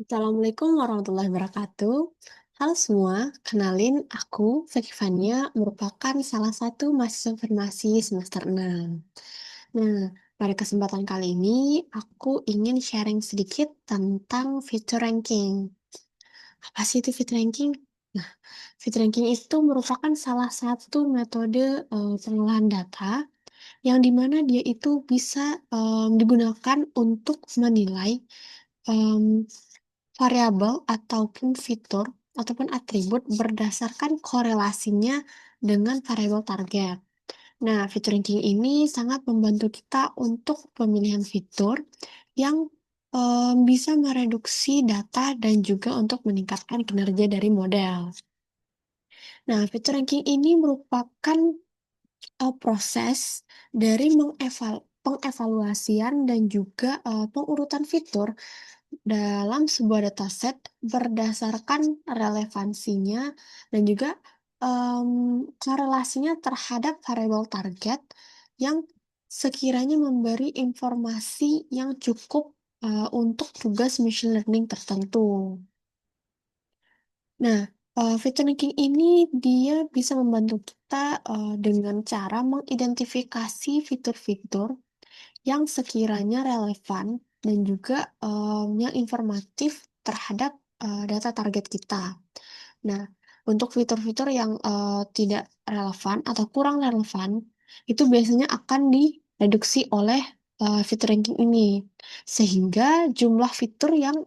Assalamualaikum warahmatullahi wabarakatuh. Halo semua, kenalin aku Fania merupakan salah satu mahasiswa farmasi semester 6. Nah, pada kesempatan kali ini aku ingin sharing sedikit tentang feature ranking. Apa sih itu feature ranking? Nah, feature ranking itu merupakan salah satu metode pengolahan data yang dimana dia itu bisa digunakan untuk menilai em, variabel ataupun fitur ataupun atribut berdasarkan korelasinya dengan variabel target. Nah, fitur ranking ini sangat membantu kita untuk pemilihan fitur yang bisa mereduksi data dan juga untuk meningkatkan kinerja dari model. Nah, fitur ranking ini merupakan proses dari pengevaluasian dan juga pengurutan fitur dalam sebuah dataset berdasarkan relevansinya dan juga korelasinya terhadap variabel target yang sekiranya memberi informasi yang cukup untuk tugas machine learning tertentu. Nah, fitur ranking ini dia bisa membantu kita dengan cara mengidentifikasi fitur-fitur yang sekiranya relevan dan juga yang informatif terhadap data target kita. Nah, untuk fitur-fitur yang tidak relevan atau kurang relevan, itu biasanya akan direduksi oleh fitur ranking ini, sehingga jumlah fitur yang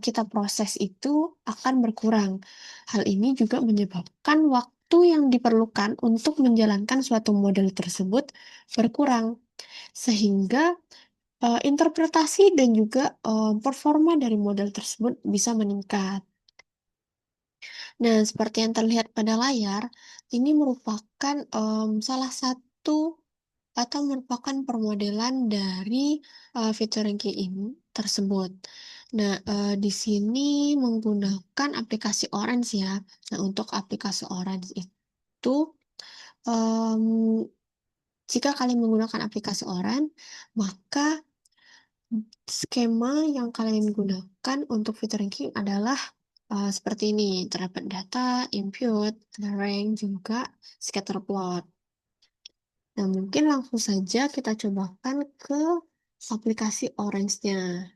kita proses itu akan berkurang. Hal ini juga menyebabkan waktu yang diperlukan untuk menjalankan suatu model tersebut berkurang, sehingga interpretasi dan juga performa dari model tersebut bisa meningkat. Nah, seperti yang terlihat pada layar, ini merupakan salah satu atau merupakan permodelan dari fitur ranking ini tersebut. Nah, di sini menggunakan aplikasi Orange ya. Nah, untuk aplikasi Orange itu, em, jika kalian menggunakan aplikasi Orange, maka skema yang kalian gunakan untuk fitur ranking adalah seperti ini, terdapat data, input, ada rank, juga scatter plot. Nah, mungkin langsung saja kita cobakan ke aplikasi Orange-nya.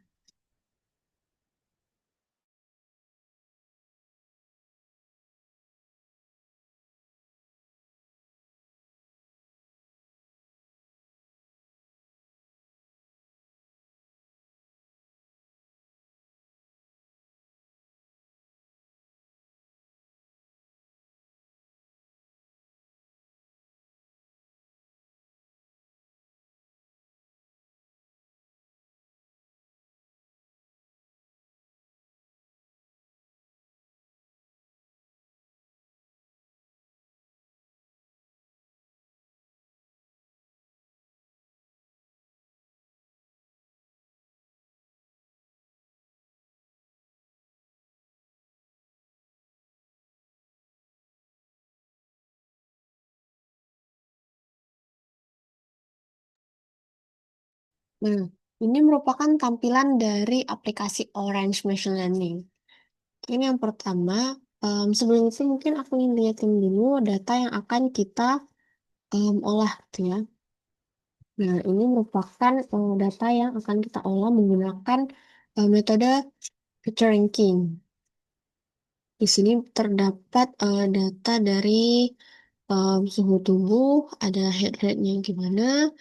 Nah, ini merupakan tampilan dari aplikasi Orange Machine Learning. Ini yang pertama, sebelum itu mungkin aku ingin lihatin dulu data yang akan kita olah gitu ya. Nah, ini merupakan data yang akan kita olah menggunakan metode feature ranking. Di sini terdapat data dari suhu tubuh, ada heart rate-nya gimana,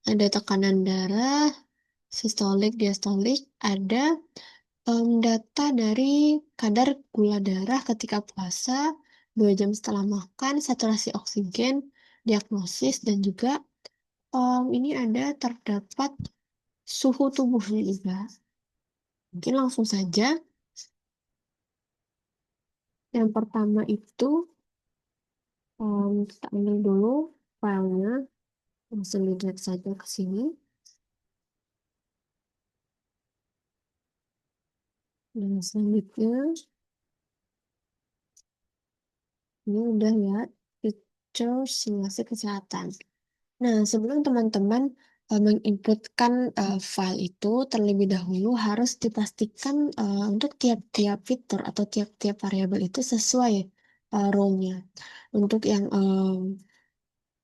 ada tekanan darah, sistolik, diastolik, ada data dari kadar gula darah ketika puasa, 2 jam setelah makan, saturasi oksigen, diagnosis, dan juga ini ada terdapat suhu tubuhnya juga. Mungkin langsung saja. Yang pertama itu kita ambil dulu filenya, langsung di-drag saja ke sini. Dan selanjutnya, ini udah ya, feature simulasi kesehatan. Nah, sebelum teman-teman menginputkan file itu terlebih dahulu harus dipastikan untuk tiap-tiap fitur atau tiap-tiap variabel itu sesuai role-nya. Untuk yang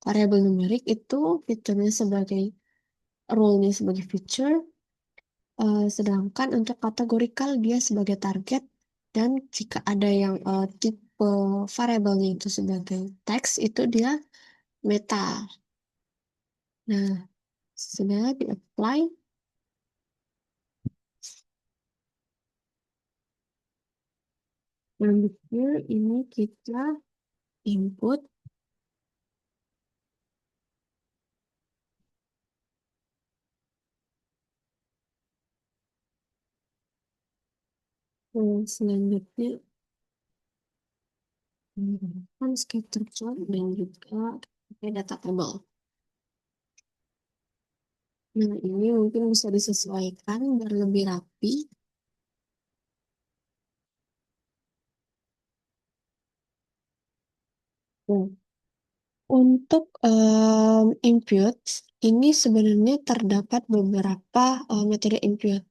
variabel numerik itu fiturnya sebagai role-nya sebagai feature, sedangkan untuk kategorikal dia sebagai target, dan jika ada yang tipe variabelnya itu sebagai teks itu dia meta. Nah, sudah di-apply. Selanjutnya ini kita input. Selanjutnya menggunakan scatter plot dan juga pakai data table. Nah, ini mungkin bisa disesuaikan biar lebih rapi. Nah, untuk input, ini sebenarnya terdapat beberapa metode input.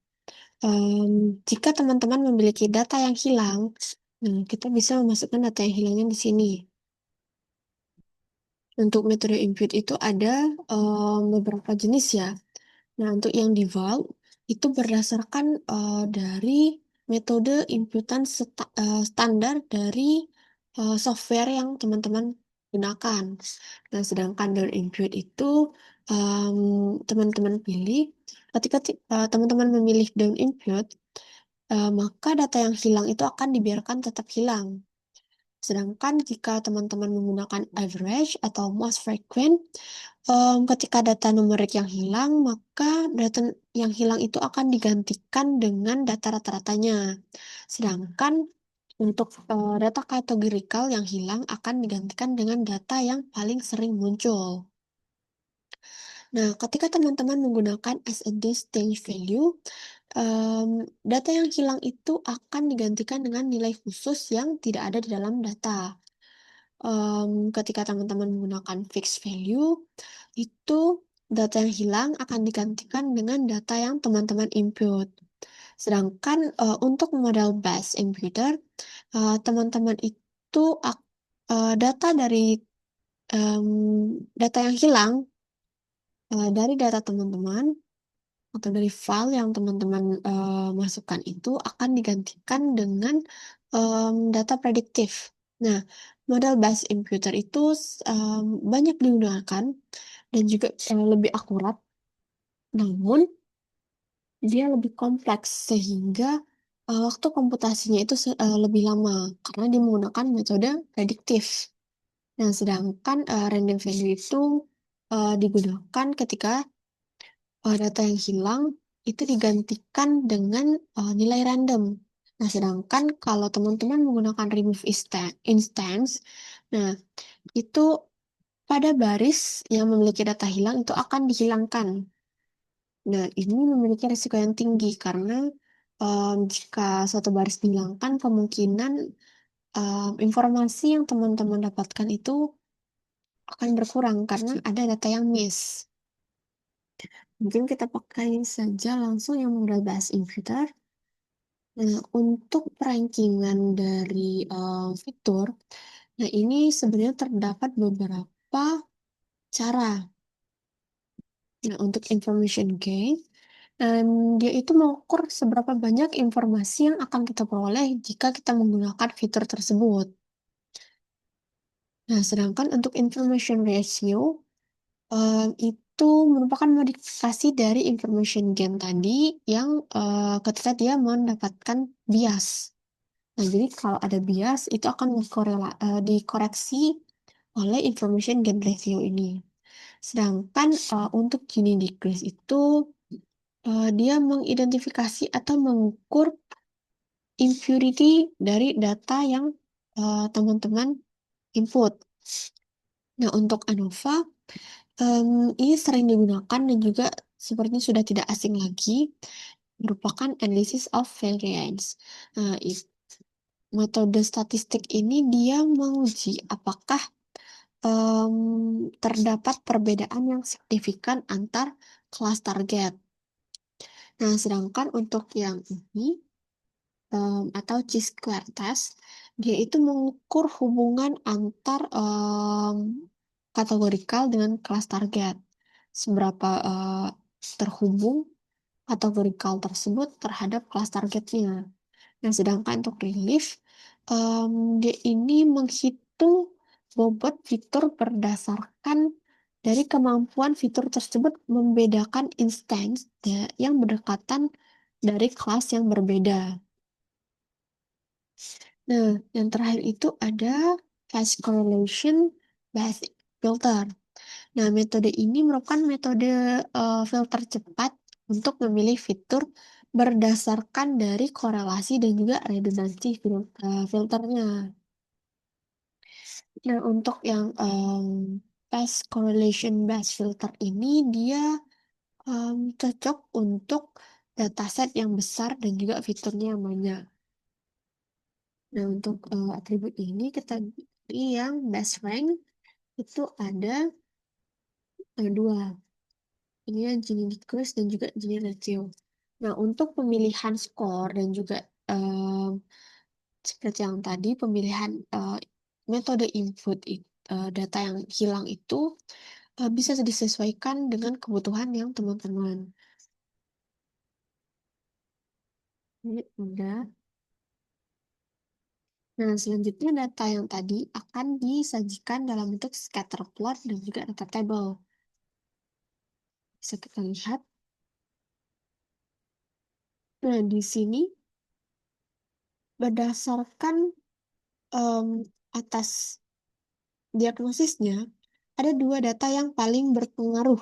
Jika teman-teman memiliki data yang hilang, nah, kita bisa memasukkan data yang hilangnya di sini. Untuk metode input itu ada beberapa jenis ya. Nah, untuk yang default itu berdasarkan dari metode inputan standar dari software yang teman-teman gunakan. Nah, sedangkan down input itu teman-teman pilih ketika teman-teman memilih down input, maka data yang hilang itu akan dibiarkan tetap hilang. Sedangkan jika teman-teman menggunakan average atau most frequent, ketika data numerik yang hilang, maka data yang hilang itu akan digantikan dengan data rata-ratanya. Sedangkan untuk data kategorikal yang hilang akan digantikan dengan data yang paling sering muncul. Nah, ketika teman-teman menggunakan as a distinct value, data yang hilang itu akan digantikan dengan nilai khusus yang tidak ada di dalam data. Ketika teman-teman menggunakan fixed value, itu data yang hilang akan digantikan dengan data yang teman-teman input. Sedangkan untuk model based imputer, teman-teman itu data dari data yang hilang dari data teman-teman atau dari file yang teman-teman masukkan itu akan digantikan dengan data prediktif. Nah, model based imputer itu banyak digunakan dan juga lebih akurat, namun dia lebih kompleks sehingga waktu komputasinya itu lebih lama karena dia menggunakan metode prediktif. Nah, sedangkan random value itu digunakan ketika data yang hilang itu digantikan dengan nilai random. Nah, sedangkan kalau teman-teman menggunakan remove instance, nah itu pada baris yang memiliki data hilang itu akan dihilangkan. Nah, ini memiliki risiko yang tinggi karena jika suatu baris dihilangkan, kemungkinan informasi yang teman-teman dapatkan itu akan berkurang karena ada data yang miss. Mungkin kita pakai saja langsung yang model based imputer. Nah, untuk perankingan dari fitur, nah ini sebenarnya terdapat beberapa cara. Nah, untuk information gain, dia itu mengukur seberapa banyak informasi yang akan kita peroleh jika kita menggunakan fitur tersebut. Nah, sedangkan untuk information ratio, itu merupakan modifikasi dari information gain tadi yang ketika dia mendapatkan bias. Nah, jadi kalau ada bias itu akan dikoreksi oleh information gain ratio ini. Sedangkan untuk Gini decrease itu dia mengidentifikasi atau mengukur impurity dari data yang teman-teman input. Nah, untuk ANOVA ini sering digunakan dan juga sepertinya sudah tidak asing lagi, merupakan analysis of variance. Nah, metode statistik ini dia menguji apakah terdapat perbedaan yang signifikan antar kelas target. Nah, sedangkan untuk yang ini atau Chi-square test, dia itu mengukur hubungan antar kategorikal dengan kelas target. Seberapa terhubung kategorikal tersebut terhadap kelas targetnya. Nah, sedangkan untuk relief, dia ini menghitung bobot fitur berdasarkan dari kemampuan fitur tersebut membedakan instance yang berdekatan dari kelas yang berbeda. Nah, yang terakhir itu ada fast correlation based filter. Nah, metode ini merupakan metode filter cepat untuk memilih fitur berdasarkan dari korelasi dan juga redundansi filternya. Nah, untuk yang fast correlation based filter ini dia cocok untuk dataset yang besar dan juga fiturnya yang banyak. Nah, untuk atribut ini kita pilih yang best rank itu ada dua. Ini yang Gini decrease dan juga Gini ratio. Nah, untuk pemilihan skor dan juga seperti yang tadi pemilihan metode input data yang hilang itu bisa disesuaikan dengan kebutuhan yang teman-teman. Ini udah. Nah, selanjutnya data yang tadi akan disajikan dalam bentuk scatter plot dan juga data table. Bisa kita lihat. Nah, di sini berdasarkan atas diagnosisnya, ada dua data yang paling berpengaruh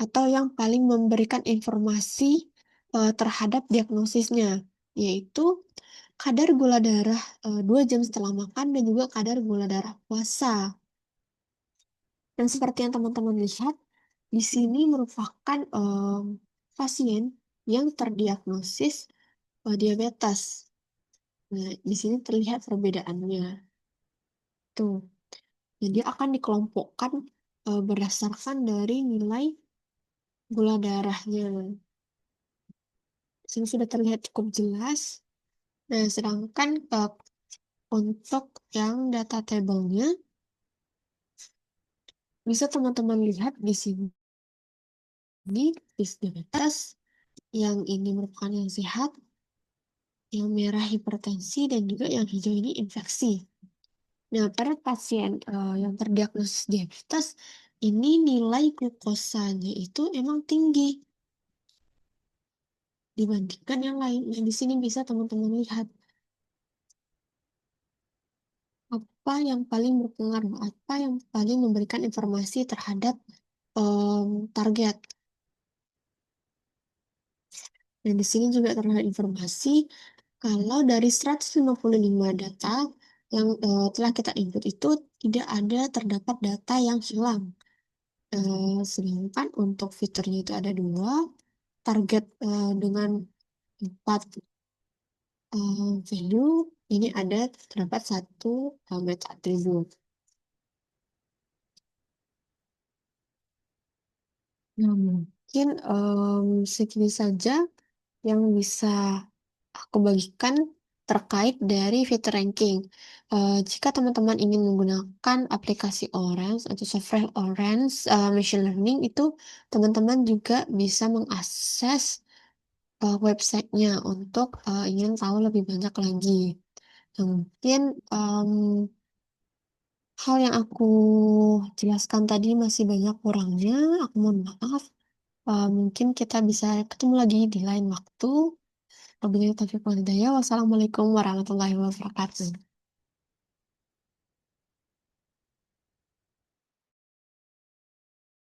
atau yang paling memberikan informasi terhadap diagnosisnya, yaitu kadar gula darah 2 jam setelah makan dan juga kadar gula darah puasa. Dan seperti yang teman-teman lihat, di sini merupakan pasien yang terdiagnosis diabetes. Nah, di sini terlihat perbedaannya. Tuh. Jadi akan dikelompokkan berdasarkan dari nilai gula darahnya. Di sini sudah terlihat cukup jelas. Nah, sedangkan untuk yang data table-nya, bisa teman-teman lihat di sini diabetes, yang ini merupakan yang sehat, yang merah hipertensi, dan juga yang hijau ini infeksi. Nah, pada pasien yang terdiagnosis diabetes, ini nilai glukosanya itu emang tinggi dibandingkan yang lain. Nah, di sini bisa teman-teman lihat apa yang paling berpengaruh, apa yang paling memberikan informasi terhadap target. Dan di sini juga terlihat informasi kalau dari 155 data yang telah kita input itu tidak ada terdapat data yang hilang. Sedangkan untuk fiturnya itu ada dua, target dengan 4 value, ini ada terdapat satu meta attribute. Nah, mungkin segini saja yang bisa aku bagikan terkait dari fitur ranking. Jika teman-teman ingin menggunakan aplikasi Orange atau software Orange Machine Learning itu, teman-teman juga bisa mengakses websitenya untuk ingin tahu lebih banyak lagi. Nah, mungkin hal yang aku jelaskan tadi masih banyak kurangnya. Aku mohon maaf. Mungkin kita bisa ketemu lagi di lain waktu. Wabillahi taufiq wal hidayah. Wassalamualaikum warahmatullahi wabarakatuh.